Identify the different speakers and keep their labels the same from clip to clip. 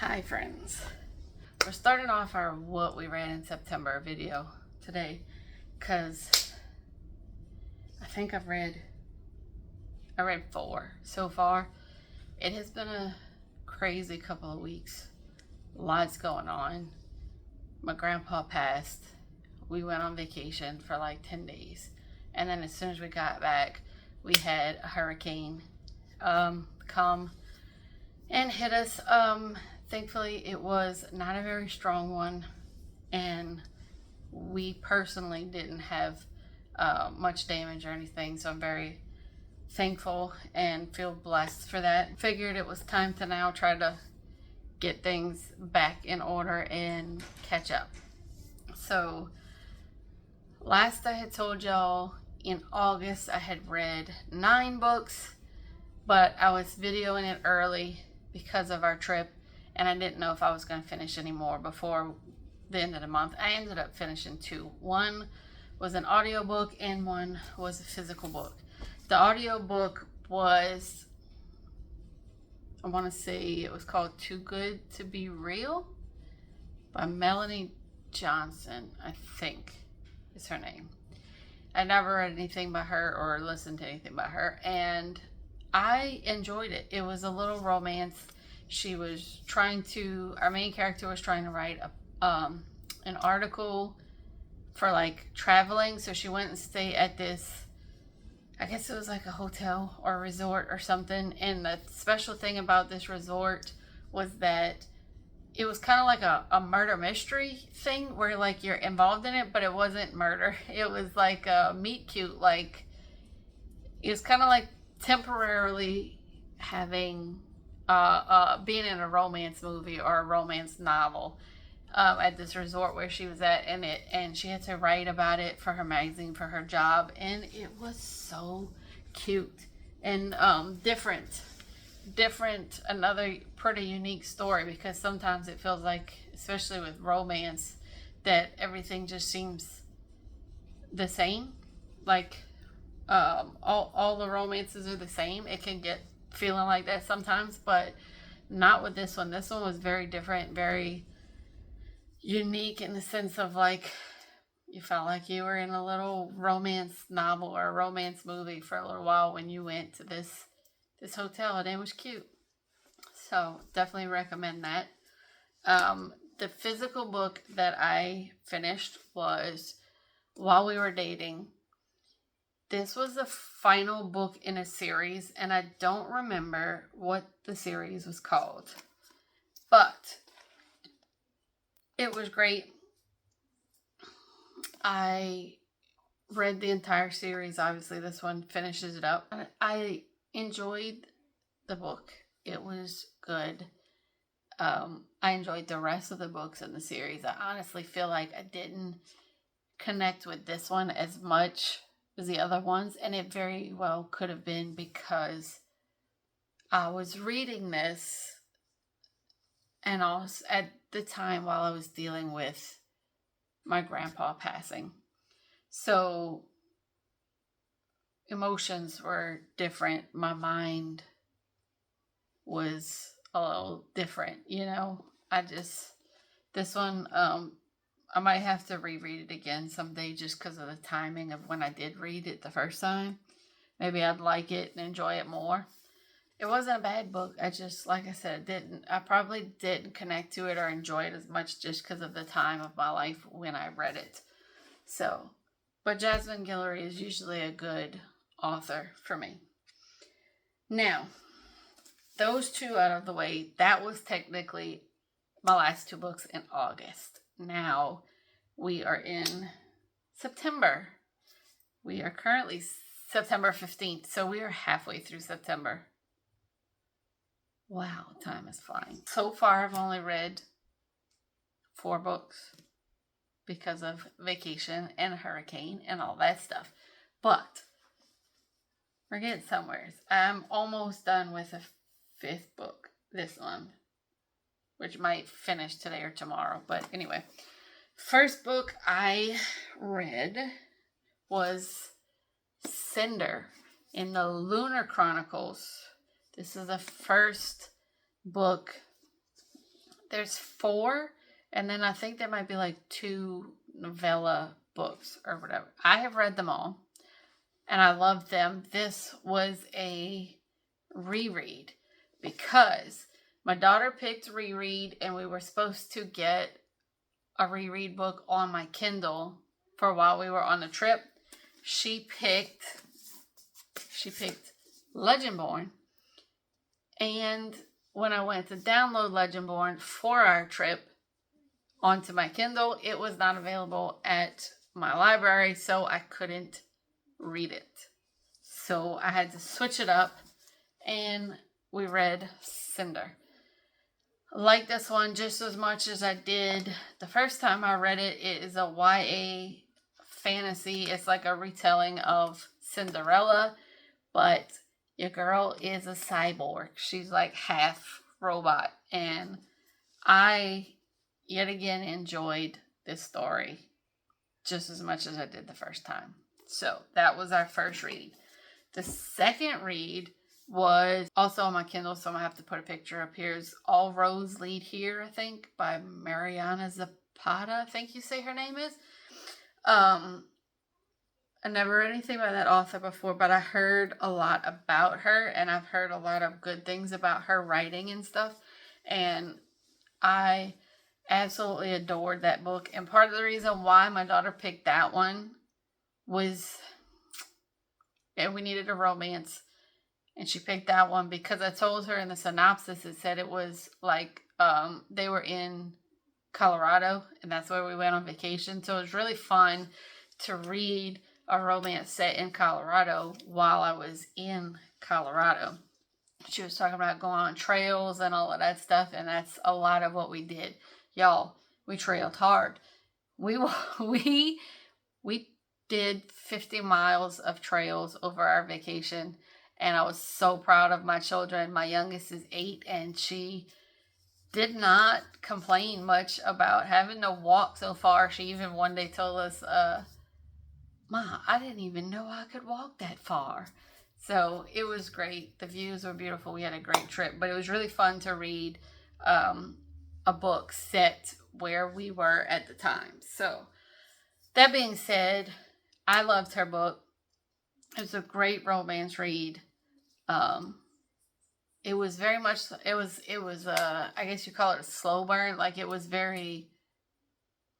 Speaker 1: Hi friends. We're starting off our what we read in September video today because I think I read 4 so far. It has been a crazy couple of weeks. Lots going on. My grandpa passed. We went on vacation for like 10 days. And then as soon as we got back, we had a hurricane come and hit us. Thankfully, it was not a very strong one, and we personally didn't have much damage or anything, so I'm very thankful and feel blessed for that. Figured it was time to now try to get things back in order and catch up. So, last I had told y'all in August I had read 9 books, but I was videoing it early because of our trip, and I didn't know if I was going to finish any more before the end of the month. I ended up finishing 2. One was an audiobook and one was a physical book. The audiobook was, I want to say it was called Too Good to Be Real by Melanie Johnson, I think is her name. I never read anything by her or listened to anything by her, and I enjoyed it. It was a little romance. She was our main character was trying to write an article for like traveling. So she went and stayed at this, I guess it was like a hotel or a resort or something. And the special thing about this resort was that it was kind of like a murder mystery thing where like you're involved in it, but it wasn't murder. It was like a meet cute. Like it was kind of like temporarily having being in a romance movie or a romance novel at this resort where she was at, and she had to write about it for her magazine for her job, and it was so cute and different, another pretty unique story, because sometimes it feels like, especially with romance, that everything just seems the same, like all the romances are the same. It can get feeling like that sometimes, but not with this one. This one was very different, very unique in the sense of like you felt like you were in a little romance novel or a romance movie for a little while when you went to this hotel, and it was cute. So definitely recommend that. The physical book that I finished was While We Were Dating. This was the final book in a series, and I don't remember what the series was called, but it was great. I read the entire series. Obviously, this one finishes it up. I enjoyed the book. It was good. I enjoyed the rest of the books in the series. I honestly feel like I didn't connect with this one as much as the other ones, and it very well could have been because I was reading this and also at the time while I was dealing with my grandpa passing. So emotions were different. My mind was a little different, this one, I might have to reread it again someday just because of the timing of when I did read it the first time. Maybe I'd like it and enjoy it more. It wasn't a bad book. I just, like I said, I probably didn't connect to it or enjoy it as much just because of the time of my life when I read it. So, but Jasmine Guillory is usually a good author for me. Now, those 2 out of the way, that was technically my last 2 books in August. Now we are in September. We are currently September 15th, so we are halfway through September. Wow, time is flying. So far, I've only read 4 books because of vacation and hurricane and all that stuff. But we're getting somewhere. I'm almost done with a 5th book this month, which might finish today or tomorrow. But anyway, first book I read was Cinder in the Lunar Chronicles. This is the first book there's 4, and then I think there might be like 2 novella books or whatever. I have read them all, and I loved them. This was a reread because my daughter picked reread, and we were supposed to get a reread book on my Kindle for while we were on the trip. She picked Legendborn, and when I went to download Legendborn for our trip onto my Kindle, it was not available at my library, so I couldn't read it. So I had to switch it up, and we read Cinder. I like this one just as much as I did the first time I read it. It is a YA fantasy. It's like a retelling of Cinderella, but your girl is a cyborg. She's like half robot, and I yet again enjoyed this story just as much as I did the first time. So that was our first read. The second read was also on my Kindle, so I'm going to have to put a picture up here. It's All Roads Lead Here, I think, by Mariana Zapata, I think you say her name is. I never read anything by that author before, but I heard a lot about her, and I've heard a lot of good things about her writing and stuff, and I absolutely adored that book. And part of the reason why my daughter picked that one was we needed a romance, and she picked that one because I told her in the synopsis it said it was like they were in Colorado, and that's where we went on vacation. So it was really fun to read a romance set in Colorado while I was in Colorado. She was talking about going on trails and all of that stuff, and that's a lot of what we did. Y'all, we trailed hard. We did 50 miles of trails over our vacation, and I was so proud of my children. My youngest is 8, and she did not complain much about having to walk so far. She even one day told us, Ma, I didn't even know I could walk that far. So it was great. The views were beautiful. We had a great trip, but it was really fun to read a book set where we were at the time. So that being said, I loved her book. It was a great romance read. It was very much, it was I guess you call it a slow burn. Like, it was very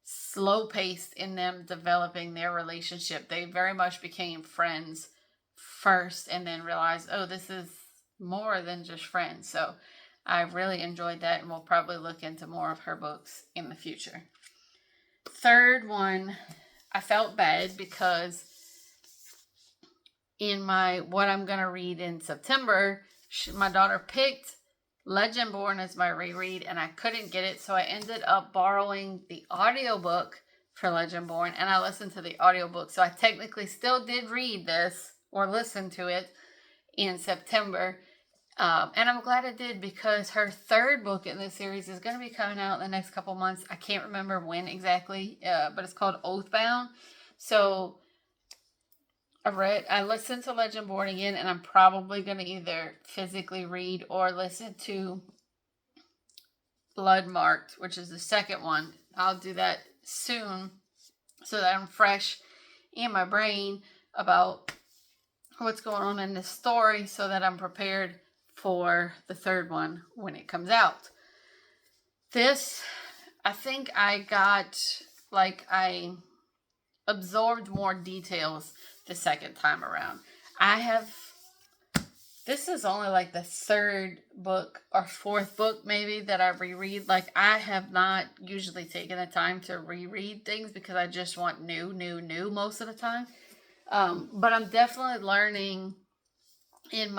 Speaker 1: slow paced in them developing their relationship. They very much became friends first, and then realized, oh, this is more than just friends. So I really enjoyed that, and we'll probably look into more of her books in the future. Third one, I felt bad because in my what I'm going to read in September, my daughter picked Legendborn as my reread, and I couldn't get it, so I ended up borrowing the audiobook for Legendborn, and I listened to the audiobook. So I technically still did read this or listen to it in September, and I'm glad I did, because her third book in this series is going to be coming out in the next couple months. I can't remember when exactly, but it's called Oathbound. So I listened to Legendborn again, and I'm probably going to either physically read or listen to Bloodmarked, which is the second one. I'll do that soon so that I'm fresh in my brain about what's going on in this story, so that I'm prepared for the third one when it comes out. This, I think I absorbed more details the second time around. This is only like the third book or fourth book maybe that I reread. Like, I have not usually taken the time to reread things because I just want new most of the time. But I'm definitely learning in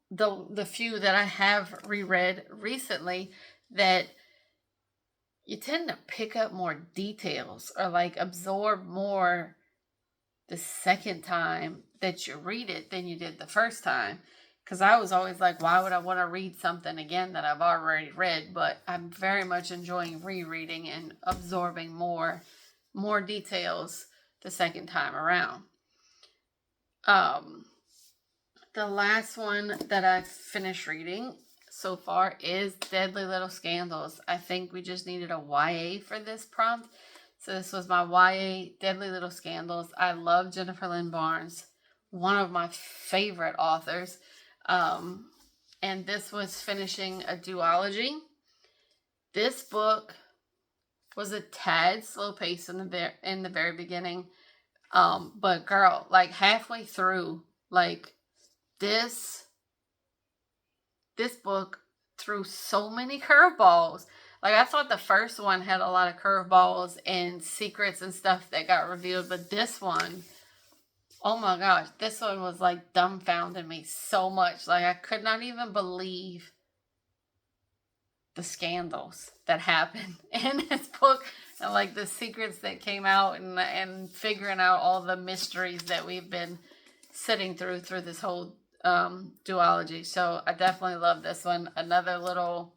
Speaker 1: the few that I have reread recently that you tend to pick up more details or like absorb more the second time that you read it than you did the first time. Because I was always like, why would I want to read something again that I've already read? But I'm very much enjoying rereading and absorbing more details the second time around. The last one that I finished reading, so far is Deadly Little Scandals. I think we just needed a YA for this prompt. So this was my YA, Deadly Little Scandals. I love Jennifer Lynn Barnes, one of my favorite authors. And this was finishing a duology. This book was a tad slow paced in the very beginning. But girl, like halfway through, like this book threw so many curveballs. Like, I thought the first one had a lot of curveballs and secrets and stuff that got revealed, but this one, oh my gosh, this one was like dumbfounding me so much. Like, I could not even believe the scandals that happened in this book, and like the secrets that came out, and figuring out all the mysteries that we've been sitting through this whole duology. So I definitely love this one. Another little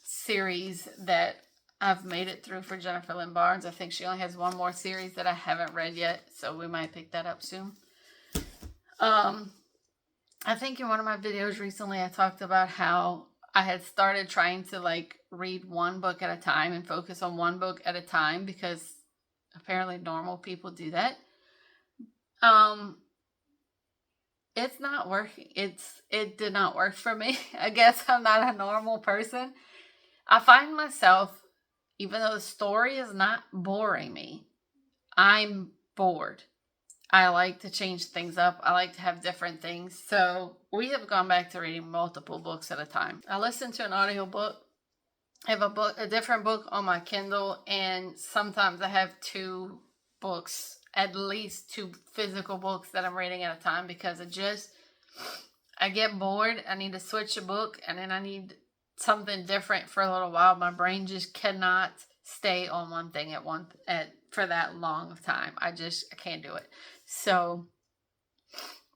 Speaker 1: series that I've made it through for Jennifer Lynn Barnes. I think she only has one more series that I haven't read yet, so we might pick that up soon. I think in one of my videos recently I talked about how I had started trying to like read one book at a time and focus on one book at a time, because apparently normal people do that. It's not working. It did not work for me. I guess I'm not a normal person. I find myself, even though the story is not boring me, I'm bored. I like to change things up. I like to have different things. So we have gone back to reading multiple books at a time. I listen to an audiobook. I have a different book on my Kindle, and sometimes I have two books, at least two physical books that I'm reading at a time, because I get bored. I need to switch a book, and then I need something different for a little while. My brain just cannot stay on one thing for that long of time. I can't do it. So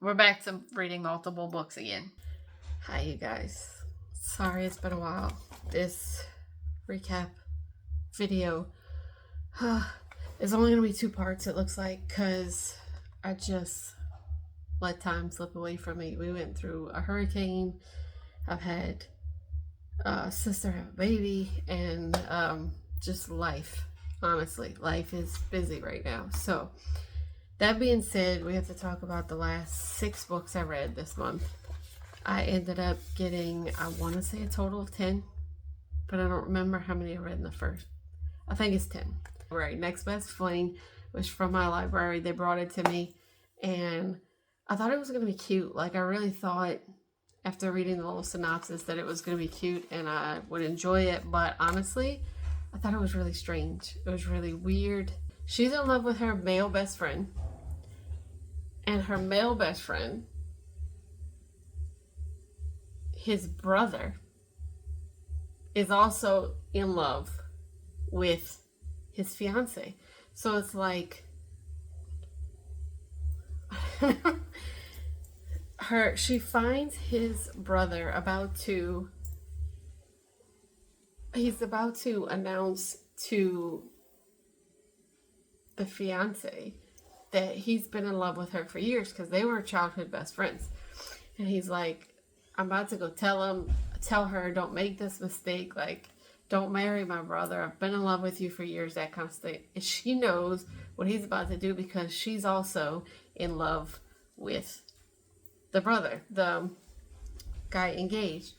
Speaker 1: we're back to reading multiple books again. Hi, you guys. Sorry it's been a while. This recap video is only going to be 2 parts, it looks like, because I just let time slip away from me. We went through a hurricane. I've had a sister have a baby, and just life. Honestly, life is busy right now. So that being said, we have to talk about the last 6 books I read this month. I ended up getting, I want to say a total of 10, but I don't remember how many I read in the first. I think it's 10. Right, Next Best Fling was from my library. They brought it to me, and I thought it was going to be cute. Like, I really thought, after reading the little synopsis, that it was going to be cute and I would enjoy it, but honestly, I thought it was really strange. It was really weird. She's in love with her male best friend, and her male best friend, his brother, is also in love with his fiance. So it's like she finds his brother he's about to announce to the fiance that he's been in love with her for years, because they were childhood best friends. And he's like, I'm about to go tell her, don't make this mistake, like, don't marry my brother. I've been in love with you for years, that kind of thing. And she knows what he's about to do, because she's also in love with the brother, the guy engaged.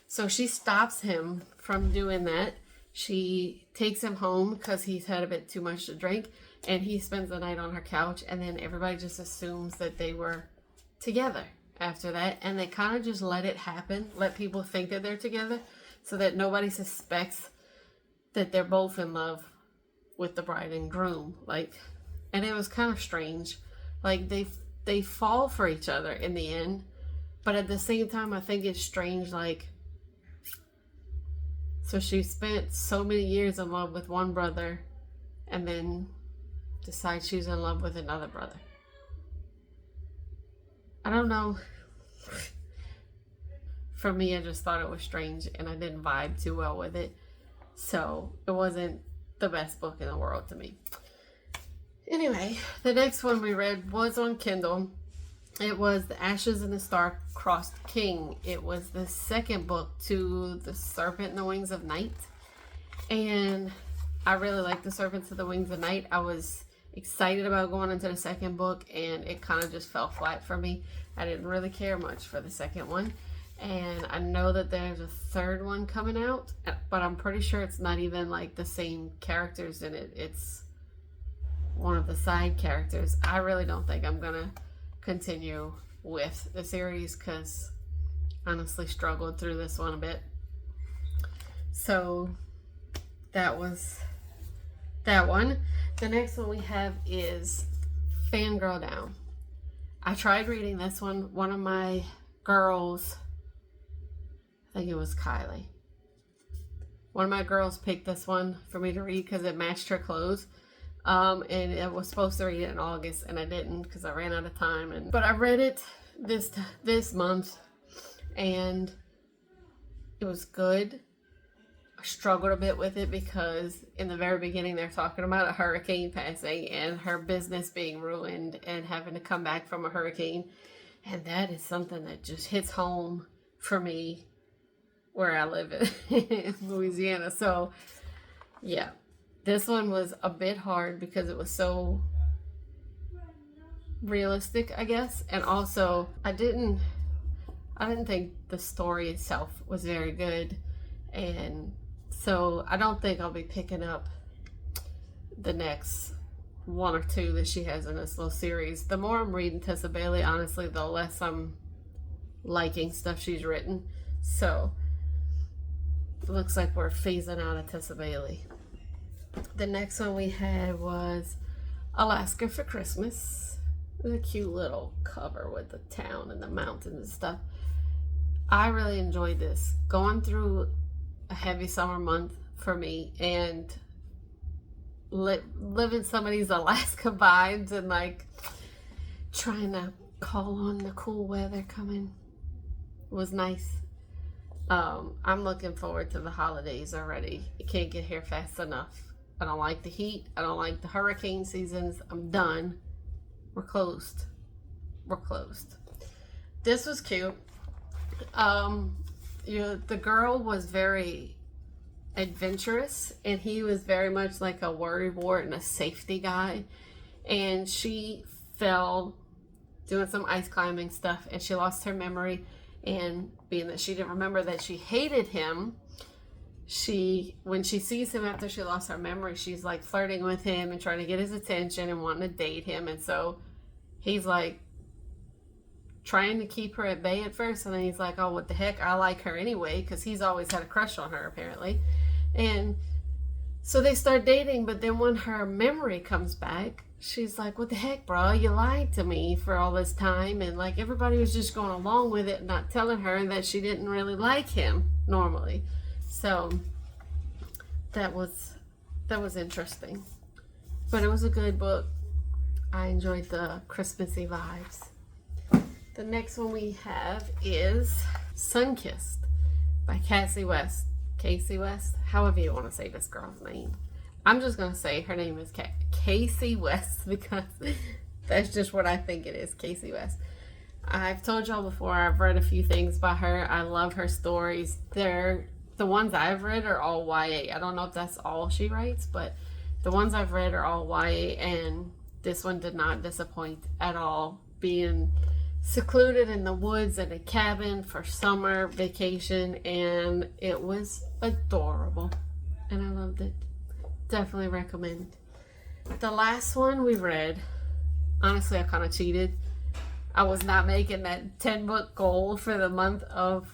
Speaker 1: So she stops him from doing that. She takes him home because he's had a bit too much to drink, and he spends the night on her couch, and then everybody just assumes that they were together after that, and they kind of just let it happen, let people think that they're together, so that nobody suspects that they're both in love with the bride and groom. Like, and it was kind of strange. Like, they fall for each other in the end, but at the same time, I think it's strange, like, so she spent so many years in love with one brother, and then decides she's in love with another brother. I don't know. For me, I just thought it was strange, and I didn't vibe too well with it. So it wasn't the best book in the world to me. Anyway, the next one we read was on Kindle. It was The Ashes and the Star-Crossed King. It was the second book to The Serpent and the Wings of Night. And I really like The Serpents and the Wings of Night. I was excited about going into the second book, and it kind of just fell flat for me. I didn't really care much for the second one. And I know that there's a third one coming out, but I'm pretty sure it's not even like the same characters in it. It's one of the side characters. I really don't think I'm gonna continue with the series because honestly struggled through this one a bit. So that was that one. The next one we have is Fangirl Down. I tried reading this one. One of my girls, I think it was Kylie, one of my girls picked this one for me to read because it matched her clothes. And I was supposed to read it in August, and I didn't because I ran out of time. But I read it this month, and it was good. I struggled a bit with it because in the very beginning they're talking about a hurricane passing and her business being ruined and having to come back from a hurricane, and that is something that just hits home for me where I live in Louisiana. So yeah. This one was a bit hard because it was so realistic, I guess. And also, I didn't think the story itself was very good. And so I don't think I'll be picking up the next one or two that she has in this little series. The more I'm reading Tessa Bailey, honestly, the less I'm liking stuff she's written. So it looks like we're phasing out of Tessa Bailey. The next one we had was Alaska for Christmas. It was a cute little cover with the town and the mountains and stuff. I really enjoyed this. Going through a heavy summer month for me and living some of these Alaska vibes and like trying to call on the cool weather coming was nice. I'm looking forward to the holidays already. It can't get here fast enough. I don't like the heat. I don't like the hurricane seasons. I'm done. We're closed. We're closed. This was cute. The girl was very adventurous, and he was very much like a worrywart and a safety guy. And she fell doing some ice climbing stuff, and she lost her memory. And being that she didn't remember that she hated him, when she sees him after she lost her memory, she's like flirting with him and trying to get his attention and wanting to date him. And so he's like trying to keep her at bay at first, and then he's like, oh, what the heck, I like her anyway, because he's always had a crush on her apparently. And so they start dating, but then when her memory comes back, she's like, what the heck, bro, you lied to me for all this time. And like everybody was just going along with it, not telling her that she didn't really like him normally. So that was interesting, but it was a good book. I enjoyed the Christmassy vibes. The next one we have is Sunkissed by Cassie West. Casey West, however you want to say this girl's name. I'm just going to say her name is Casey West because that's just what I think it is, Casey West. I've told y'all before, I've read a few things by her. I love her stories. The ones I've read are all YA. I don't know if that's all she writes, but the ones I've read are all YA, and this one did not disappoint at all. Being secluded in the woods at a cabin for summer vacation, and it was adorable, and I loved it. Definitely recommend. The last one we read, honestly, I kind of cheated. I was not making that 10-book goal for the month of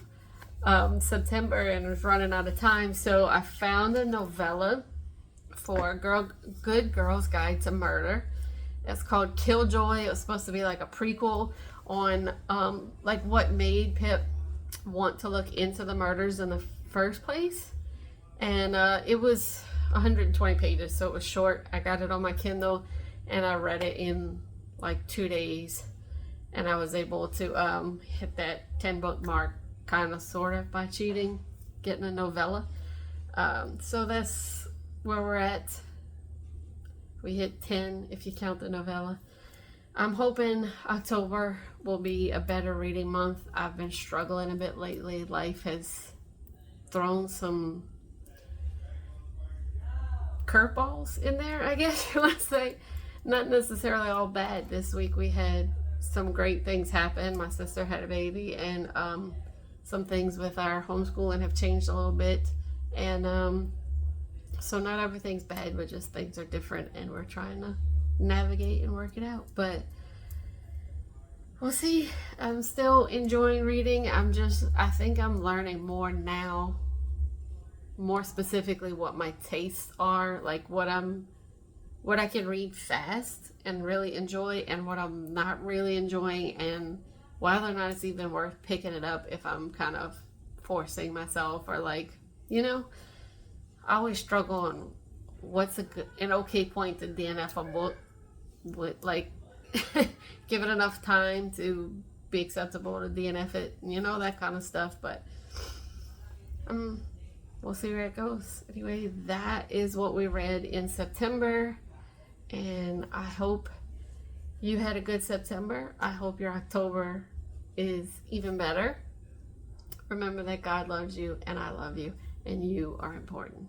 Speaker 1: September and was running out of time, so I found a novella for Good Girl's Guide to Murder. It's called Killjoy. It was supposed to be like a prequel on like what made Pip want to look into the murders in the first place, and it was 120 pages, so it was short. I got it on my Kindle and I read it in like 2 days, and I was able to hit that 10-book mark, kind of sort of by cheating, getting a novella. So that's where we're at. We hit 10 if you count the novella. I'm hoping October will be a better reading month. I've been struggling a bit lately. Life has thrown some curveballs in there, I guess you want to say. Not necessarily all bad. This week we had some great things happen. My sister had a baby, and some things with our homeschooling have changed a little bit. And so not everything's bad, but just things are different, and we're trying to navigate and work it out. But we'll see. I'm still enjoying reading. I think I'm learning more now, more specifically what my tastes are, like what I can read fast and really enjoy, and what I'm not really enjoying, and whether or not it's even worth picking it up if I'm kind of forcing myself, or like, I always struggle on what's an okay point to DNF a book with, like, give it enough time to be acceptable to DNF it, that kind of stuff. But we'll see where it goes. Anyway, that is what we read in September, and I hope you had a good September. I hope your October is even better. Remember that God loves you, and I love you, and you are important.